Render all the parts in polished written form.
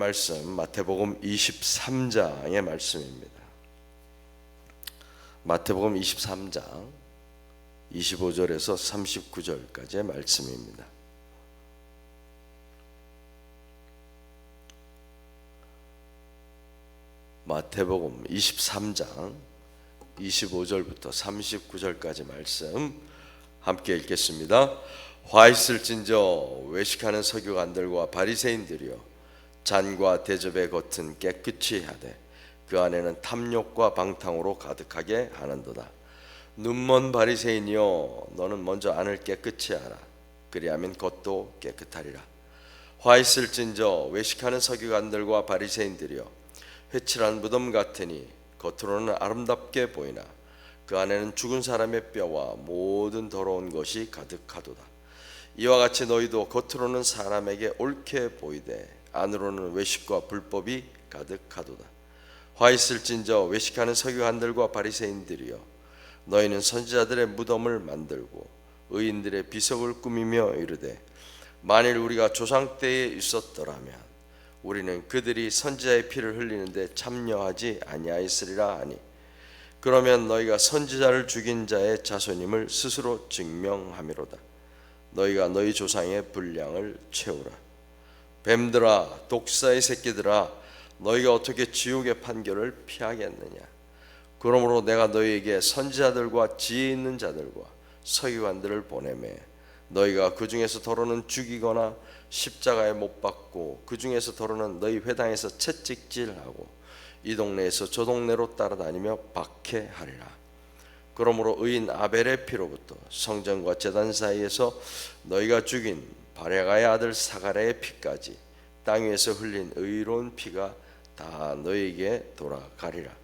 말씀 마태복음 23장의 말씀입니다. 마태복음 23장 25절에서 39절까지의 말씀입니다. 마태복음 23장 25절부터 39절까지 말씀 함께 읽겠습니다. 화 있을진저 외식하는 서기관들과 바리새인들이여, 잔과 대접의 겉은 깨끗이 하되 그 안에는 탐욕과 방탕으로 가득하게 하는도다. 눈먼 바리새인이여, 너는 먼저 안을 깨끗이 하라. 그리하면 겉도 깨끗하리라. 화 있을진저 외식하는 서기관들과 바리새인들이여, 회칠한 무덤 같으니 겉으로는 아름답게 보이나 그 안에는 죽은 사람의 뼈와 모든 더러운 것이 가득하도다. 이와 같이 너희도 겉으로는 사람에게 옳게 보이되 안으로는 외식과 불법이 가득하도다. 화 있을진저 외식하는 서기관들과 바리새인들이여, 너희는 선지자들의 무덤을 만들고 의인들의 비석을 꾸미며 이르되, 만일 우리가 조상 때에 있었더라면 우리는 그들이 선지자의 피를 흘리는데 참여하지 아니하였으리라 하니, 그러면 너희가 선지자를 죽인 자의 자손임을 스스로 증명함이로다. 너희가 너희 조상의 분량을 채우라. 뱀들아, 독사의 새끼들아, 너희가 어떻게 지옥의 판결을 피하겠느냐. 그러므로 내가 너희에게 선지자들과 지혜 있는 자들과 서기관들을 보내매 너희가 그 중에서 더러는 죽이거나 십자가에 못 박고 그 중에서 더러는 너희 회당에서 채찍질하고 이 동네에서 저 동네로 따라다니며 박해하리라. 그러므로 의인 아벨의 피로부터 성전과 제단 사이에서 너희가 죽인 바레가의 아들 사가랴의 피까지 땅 위에서 흘린 의로운 피가 다 너희에게 돌아가리라.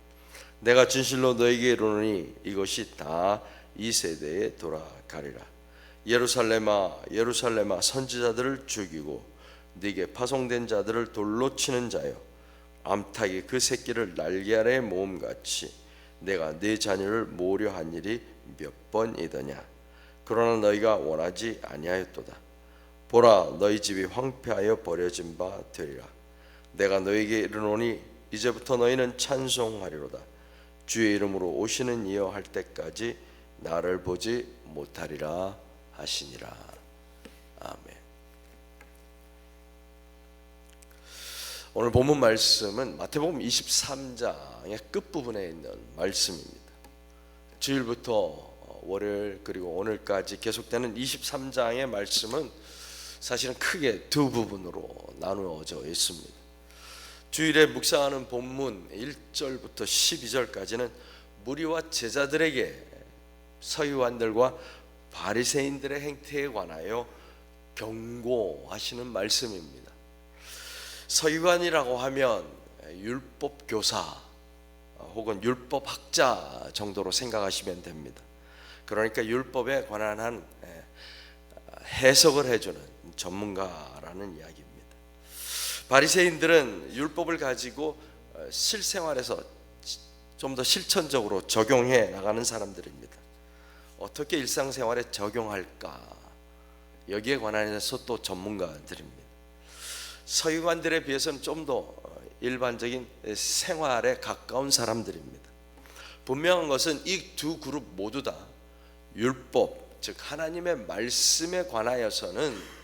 내가 진실로 너희에게 이르노니 이것이 다 이 세대에 돌아가리라. 예루살렘아, 예루살렘아, 선지자들을 죽이고 네게 파송된 자들을 돌로 치는 자여, 암탉이 그 새끼를 날개 아래에 모음같이 내가 네 자녀를 모으려 한 일이 몇 번이더냐. 그러나 너희가 원하지 아니하였도다. 보라, 너희 집이 황폐하여 버려진 바 되리라. 내가 너희에게 이르노니 이제부터 너희는 찬송하리로다. 주의 이름으로 오시는 이여 할 때까지 나를 보지 못하리라 하시니라. 아멘. 오늘 본문 말씀은 마태복음 23장의 끝부분에 있는 말씀입니다. 주일부터 월요일 그리고 오늘까지 계속되는 23장의 말씀은 사실은 크게 두 부분으로 나누어져 있습니다. 주일에 묵상하는 본문 1절부터 12절까지는 무리와 제자들에게 서기관들과 바리새인들의 행태에 관하여 경고하시는 말씀입니다. 서기관이라고 하면 율법 교사 혹은 율법 학자 정도로 생각하시면 됩니다. 그러니까 율법에 관한 한 해석을 해주는 전문가라는 이야기입니다. 바리새인들은 율법을 가지고 실생활에서 좀 더 실천적으로 적용해 나가는 사람들입니다. 어떻게 일상생활에 적용할까, 여기에 관해서 또 전문가들입니다. 서기관들에 비해서는 좀 더 일반적인 생활에 가까운 사람들입니다. 분명한 것은 이 두 그룹 모두 다 율법, 즉 하나님의 말씀에 관하여서는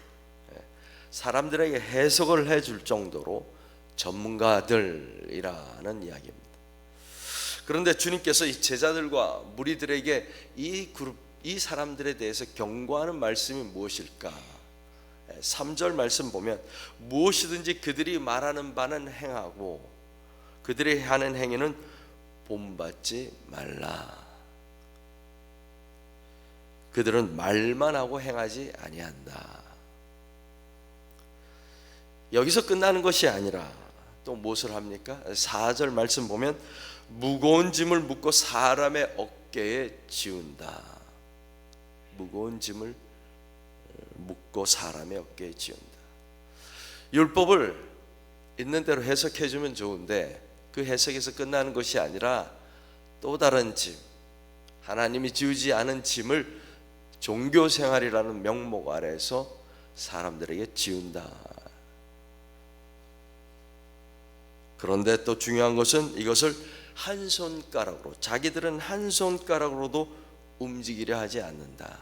사람들에게 해석을 해줄 정도로 전문가들이라는 이야기입니다. 그런데 주님께서 이 제자들과 무리들에게 이 사람들에 대해서 경고하는 말씀이 무엇일까? 3절 말씀 보면 무엇이든지 그들이 말하는 바는 행하고 그들이 하는 행위는 본받지 말라. 그들은 말만 하고 행하지 아니한다. 여기서 끝나는 것이 아니라 또 무엇을 합니까? 4절 말씀 보면 무거운 짐을 묻고 사람의 어깨에 지운다. 무거운 짐을 묻고 사람의 어깨에 지운다. 율법을 있는 대로 해석해 주면 좋은데 그 해석에서 끝나는 것이 아니라 또 다른 짐, 하나님이 지우지 않은 짐을 종교생활이라는 명목 아래에서 사람들에게 지운다. 그런데 또 중요한 것은 이것을 한 손가락으로, 자기들은 한 손가락으로도 움직이려 하지 않는다.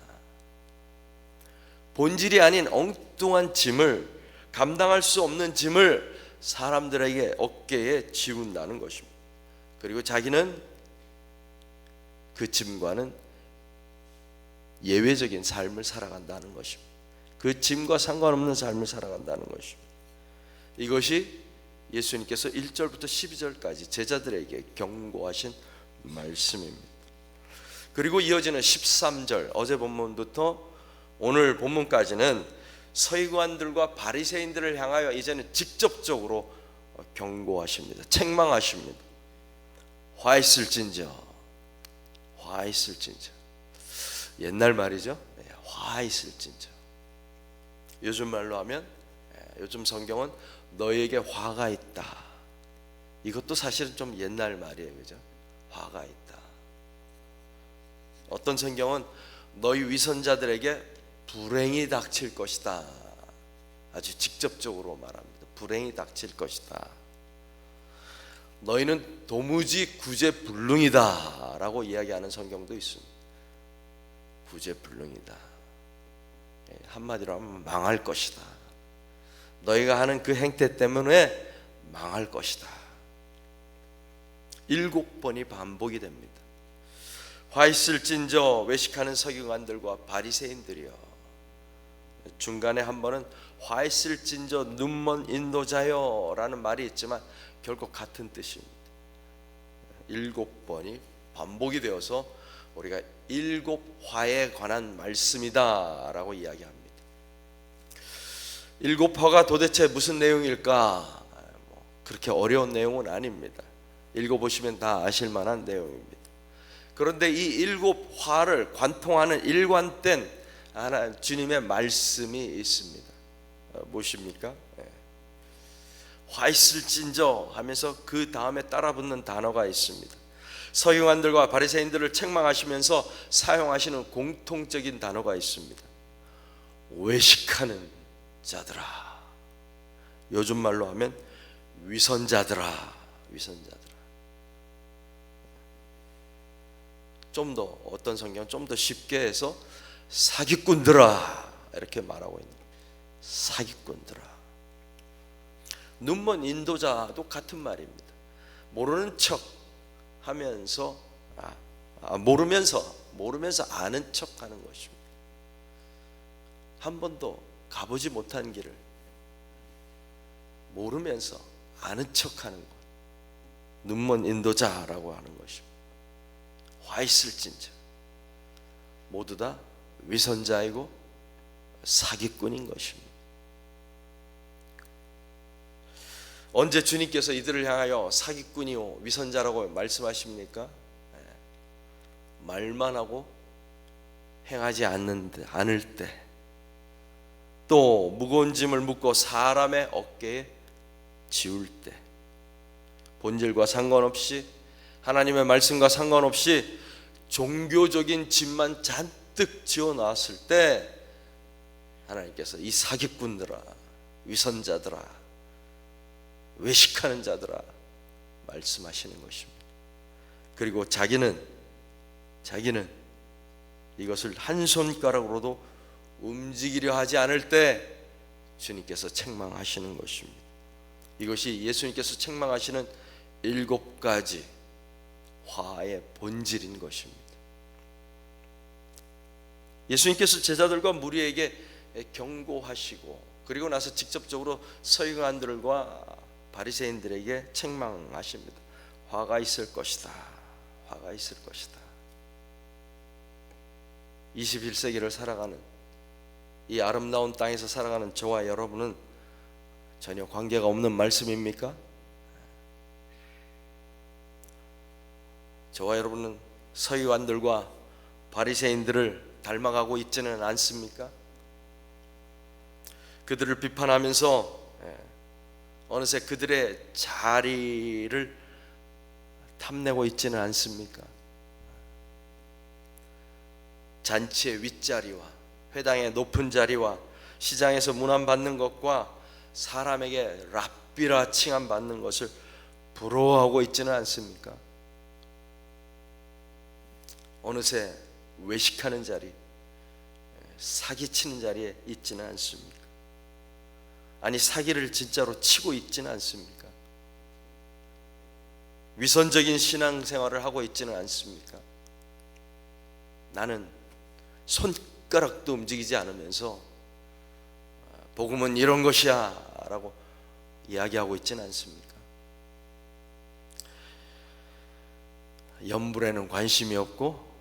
본질이 아닌 엉뚱한 짐을, 감당할 수 없는 짐을 사람들에게 어깨에 지운다는 것입니다. 그리고 자기는 그 짐과는 예외적인 삶을 살아간다는 것입니다. 그 짐과 상관없는 삶을 살아간다는 것입니다. 이것이 예수님께서 1절부터 12절까지 제자들에게 경고하신 말씀입니다. 그리고 이어지는 13절, 어제 본문부터 오늘 본문까지는 서기관들과 바리새인들을 향하여 이제는 직접적으로 경고하십니다. 책망하십니다. 화 있을진저, 화 있을진저. 옛날 말이죠. 화 있을진저. 요즘 말로 하면, 요즘 성경은 너희에게 화가 있다. 이것도 사실은 좀 옛날 말이에요, 그죠? 화가 있다. 어떤 성경은 너희 위선자들에게 불행이 닥칠 것이다. 아주 직접적으로 말합니다. 불행이 닥칠 것이다. 너희는 도무지 구제불능이다 라고 이야기하는 성경도 있습니다. 구제불능이다. 한마디로 하면 망할 것이다. 너희가 하는 그 행태 때문에 망할 것이다. 7번이 반복이 됩니다. 화 있을진저 외식하는 서기관들과 바리새인들이여. 중간에 한 번은 화 있을진저 눈먼 인도자여 라는 말이 있지만 결국 같은 뜻입니다. 7번이 반복이 되어서 우리가 7화에 관한 말씀이다 라고 이야기합니다. 7화가 도대체 무슨 내용일까? 그렇게 어려운 내용은 아닙니다. 읽어보시면 다 아실 만한 내용입니다. 그런데 이 7화를 관통하는 일관된 하나 주님의 말씀이 있습니다. 무엇입니까? 화 있을진저 하면서 그 다음에 따라붙는 단어가 있습니다. 서기관들과 바리새인들을 책망하시면서 사용하시는 공통적인 단어가 있습니다. 외식하는 자들아. 요즘 말로 하면 위선자들아. 위선자들아. 좀 더, 어떤 성경은 좀 더 쉽게 해서 사기꾼들아 이렇게 말하고 있는 거예요. 사기꾼들아. 눈먼 인도자도 같은 말입니다. 모르는 척 하면서 모르면서 아는 척 하는 것입니다. 한 번도 가보지 못한 길을 모르면서 아는 척 하는 것, 눈먼 인도자라고 하는 것입니다. 화 있을진저. 모두 다 위선자이고 사기꾼인 것입니다. 언제 주님께서 이들을 향하여 사기꾼이요 위선자라고 말씀하십니까? 말만 하고 행하지 않을 때, 또 무거운 짐을 묻고 사람의 어깨에 지울 때, 본질과 상관없이, 하나님의 말씀과 상관없이 종교적인 짐만 잔뜩 지어놨을 때 하나님께서 이 사기꾼들아, 위선자들아, 외식하는 자들아 말씀하시는 것입니다. 그리고 자기는 이것을 한 손가락으로도 움직이려 하지 않을 때 주님께서 책망하시는 것입니다. 이것이 예수님께서 책망하시는 7가지 화의 본질인 것입니다. 예수님께서 제자들과 무리에게 경고하시고 그리고 나서 직접적으로 서기관들과 바리새인들에게 책망하십니다. 화가 있을 것이다. 화가 있을 것이다. 21세기를 살아가는, 이 아름다운 땅에서 살아가는 저와 여러분은 전혀 관계가 없는 말씀입니까? 저와 여러분은 서기관들과 바리새인들을 닮아가고 있지는 않습니까? 그들을 비판하면서 어느새 그들의 자리를 탐내고 있지는 않습니까? 잔치의 윗자리와 회당의 높은 자리와 시장에서 문안받는 것과 사람에게 랍비라 칭함받는 것을 부러워하고 있지는 않습니까? 어느새 외식하는 자리, 사기치는 자리에 있지는 않습니까? 아니, 사기를 진짜로 치고 있지는 않습니까? 위선적인 신앙생활을 하고 있지는 않습니까? 나는 손가락도 움직이지 않으면서 복음은 이런 것이야 라고 이야기하고 있지는 않습니까? 연불에는 관심이 없고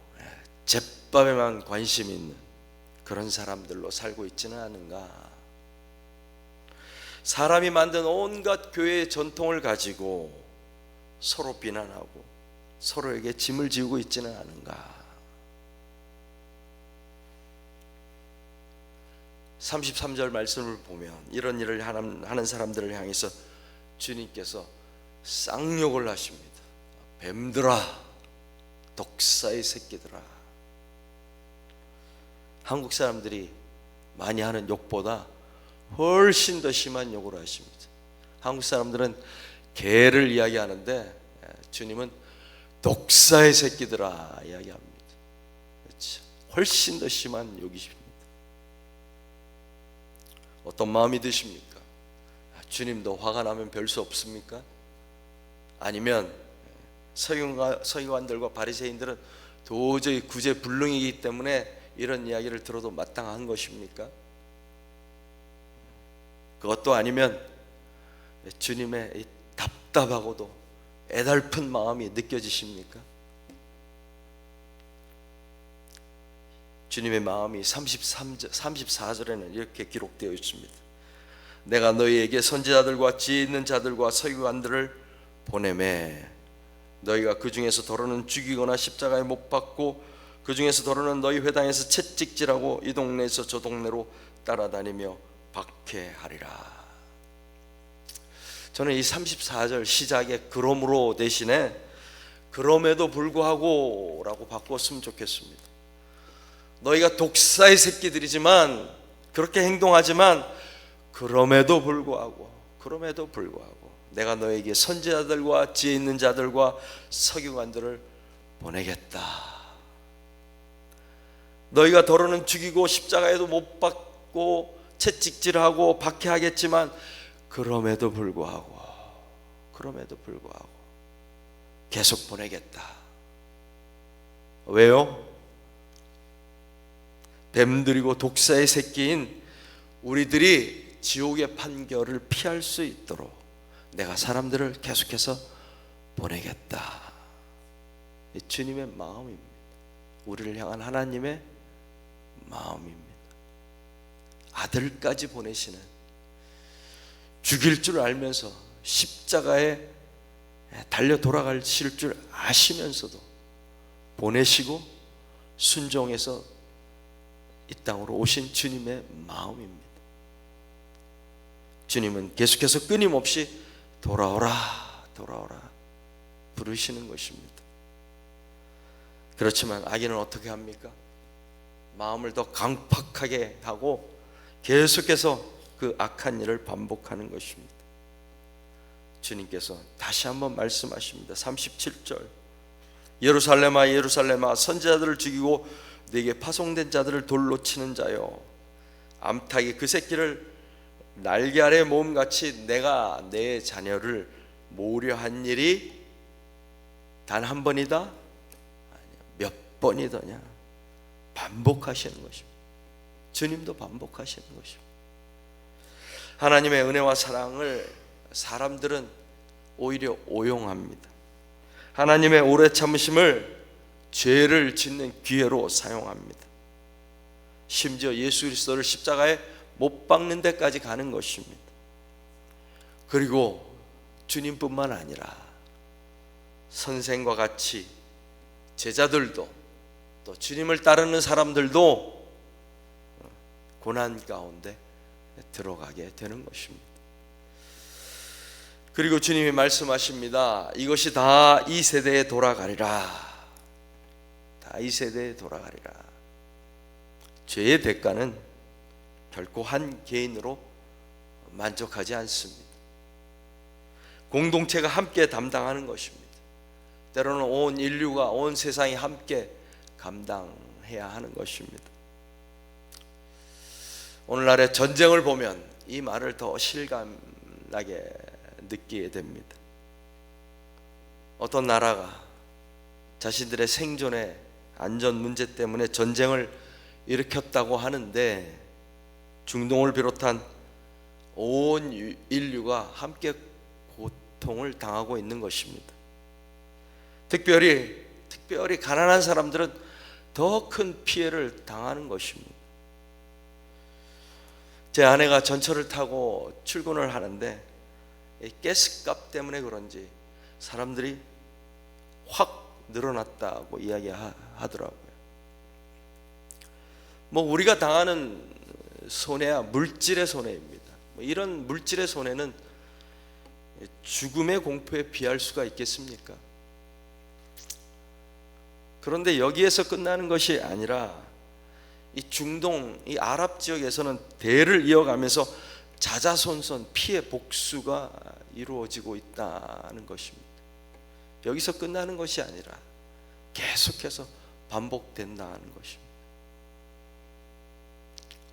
잿밥에만 관심이 있는 그런 사람들로 살고 있지는 않은가? 사람이 만든 온갖 교회의 전통을 가지고 서로 비난하고 서로에게 짐을 지우고 있지는 않은가? 33절 말씀을 보면 이런 일을 하는 사람들을 향해서 주님께서 쌍욕을 하십니다. 뱀들아, 독사의 새끼들아. 한국 사람들이 많이 하는 욕보다 훨씬 더 심한 욕을 하십니다. 한국 사람들은 개를 이야기하는데 주님은 독사의 새끼들아 이야기합니다. 그렇죠? 훨씬 더 심한 욕이십니다. 어떤 마음이 드십니까? 주님도 화가 나면 별 수 없습니까? 아니면 서기관들과 바리새인들은 도저히 구제불능이기 때문에 이런 이야기를 들어도 마땅한 것입니까? 그것도 아니면 주님의 답답하고도 애달픈 마음이 느껴지십니까? 주님의 마음이 34절에는 이렇게 기록되어 있습니다. 내가 너희에게 선지자들과 지혜 있는 자들과 서기관들을 보내매 너희가 그 중에서 더러는 죽이거나 십자가에 못 박고 그 중에서 더러는 너희 회당에서 채찍질하고 이 동네에서 저 동네로 따라다니며 박해하리라. 저는 이 34절 시작에 그러므로 대신에 그럼에도 불구하고 라고 바꿨으면 좋겠습니다. 너희가 독사의 새끼들이지만 그렇게 행동하지만 그럼에도 불구하고 내가 너에게 선지자들과 지혜 있는 자들과 서기관들을 보내겠다. 너희가 더러는 죽이고 십자가에도 못 박고 채찍질하고 박해하겠지만 그럼에도 불구하고 계속 보내겠다. 왜요? 뱀들이고 독사의 새끼인 우리들이 지옥의 판결을 피할 수 있도록 내가 사람들을 계속해서 보내겠다. 주님의 마음입니다. 우리를 향한 하나님의 마음입니다. 아들까지 보내시는, 죽일 줄 알면서 십자가에 달려 돌아가실 줄 아시면서도 보내시고 순종해서 이 땅으로 오신 주님의 마음입니다. 주님은 계속해서 끊임없이 돌아오라 부르시는 것입니다. 그렇지만 악인은 어떻게 합니까? 마음을 더 강팍하게 하고 계속해서 그 악한 일을 반복하는 것입니다. 주님께서 다시 한번 말씀하십니다. 37절 예루살렘아 예루살렘아 선지자들을 죽이고 네게 파송된 자들을 돌로 치는 자여 암탉이 그 새끼를 날개 아래 모음같이 내가 내 자녀를 모으려 한 일이 단 한 번이다? 아니야. 몇 번이더냐? 반복하시는 것입니다. 주님도 반복하시는 것입니다. 하나님의 은혜와 사랑을 사람들은 오히려 오용합니다. 하나님의 오래 참으심을 죄를 짓는 기회로 사용합니다. 심지어 예수 그리스도를 십자가에 못 박는 데까지 가는 것입니다. 그리고 주님뿐만 아니라 선생과 같이 제자들도 또 주님을 따르는 사람들도 고난 가운데 들어가게 되는 것입니다. 그리고 주님이 말씀하십니다. 이것이 다 이 세대에 돌아가리라. 다 이 세대에 돌아가리라. 죄의 대가는 결코 한 개인으로 만족하지 않습니다. 공동체가 함께 담당하는 것입니다. 때로는 온 인류가, 온 세상이 함께 감당해야 하는 것입니다. 오늘날의 전쟁을 보면 이 말을 더 실감나게 느끼게 됩니다. 어떤 나라가 자신들의 생존의 안전 문제 때문에 전쟁을 일으켰다고 하는데 중동을 비롯한 온 인류가 함께 고통을 당하고 있는 것입니다. 특별히 가난한 사람들은 더 큰 피해를 당하는 것입니다. 제 아내가 전철을 타고 출근을 하는데 가스값 때문에 그런지 사람들이 확 늘어났다고 이야기하더라고요. 우리가 당하는 손해야 물질의 손해입니다. 이런 물질의 손해는 죽음의 공포에 비할 수가 있겠습니까? 그런데 여기에서 끝나는 것이 아니라 이 중동, 이 아랍 지역에서는 대를 이어가면서 자자손손 피해 복수가 이루어지고 있다는 것입니다. 여기서 끝나는 것이 아니라 계속해서 반복된다는 것입니다.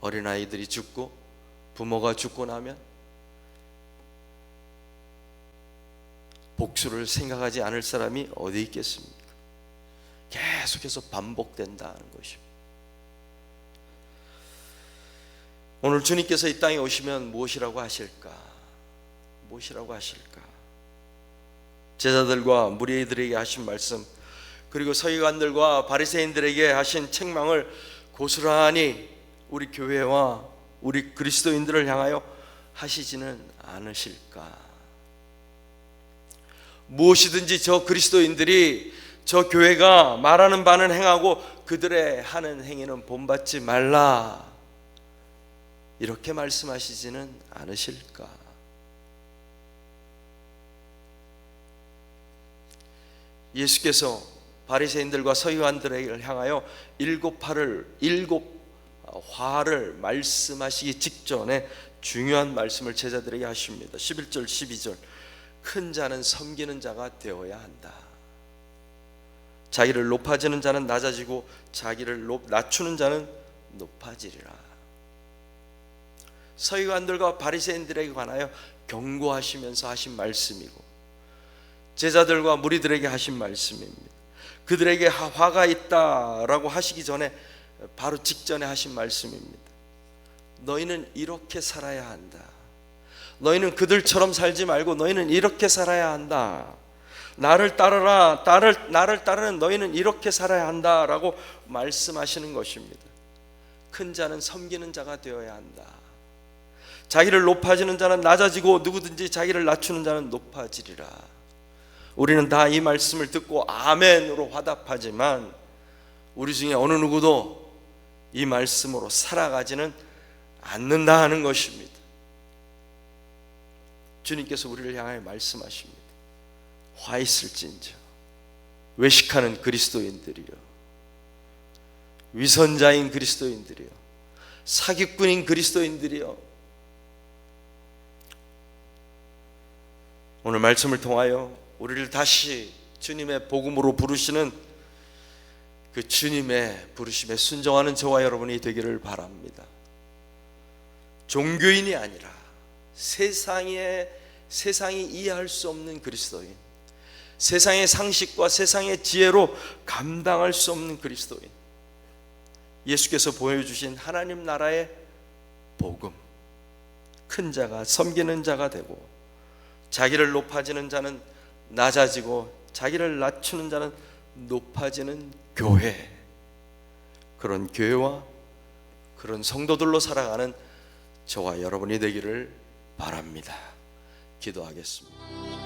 어린아이들이 죽고 부모가 죽고 나면 복수를 생각하지 않을 사람이 어디 있겠습니까? 계속해서 반복된다는 것입니다. 오늘 주님께서 이 땅에 오시면 무엇이라고 하실까? 무엇이라고 하실까? 제자들과 무리들에게 하신 말씀, 그리고 서기관들과 바리새인들에게 하신 책망을 고스란히 우리 교회와 우리 그리스도인들을 향하여 하시지는 않으실까? 무엇이든지 저 그리스도인들이, 저 교회가 말하는 바는 행하고 그들의 하는 행위는 본받지 말라, 이렇게 말씀하시지는 않으실까? 예수께서 바리새인들과 서기관들을 향하여 일곱 화를 말씀하시기 직전에 중요한 말씀을 제자들에게 하십니다. 11절 12절, 큰 자는 섬기는 자가 되어야 한다. 자기를 높아지는 자는 낮아지고 자기를 낮추는 자는 높아지리라. 서기관들과 바리새인들에게 관하여 경고하시면서 하신 말씀이고 제자들과 무리들에게 하신 말씀입니다. 그들에게 화가 있다라고 하시기 전에 바로 직전에 하신 말씀입니다. 너희는 이렇게 살아야 한다. 너희는 그들처럼 살지 말고 너희는 이렇게 살아야 한다. 나를 따르라. 나를 따르는 너희는 이렇게 살아야 한다라고 말씀하시는 것입니다. 큰 자는 섬기는 자가 되어야 한다. 자기를 높아지는 자는 낮아지고 누구든지 자기를 낮추는 자는 높아지리라. 우리는 다 이 말씀을 듣고 아멘으로 화답하지만 우리 중에 어느 누구도 이 말씀으로 살아가지는 않는다 하는 것입니다. 주님께서 우리를 향하여 말씀하십니다. 화 있을진저 외식하는 그리스도인들이요, 위선자인 그리스도인들이요, 사기꾼인 그리스도인들이요. 오늘 말씀을 통하여 우리를 다시 주님의 복음으로 부르시는 그 주님의 부르심에 순종하는 저와 여러분이 되기를 바랍니다. 종교인이 아니라 세상이 이해할 수 없는 그리스도인, 세상의 상식과 세상의 지혜로 감당할 수 없는 그리스도인, 예수께서 보여주신 하나님 나라의 복음, 큰 자가 섬기는 자가 되고 자기를 높아지는 자는 낮아지고 자기를 낮추는 자는 높아지는 교회, 그런 교회와 그런 성도들로 살아가는 저와 여러분이 되기를 바랍니다. 기도하겠습니다.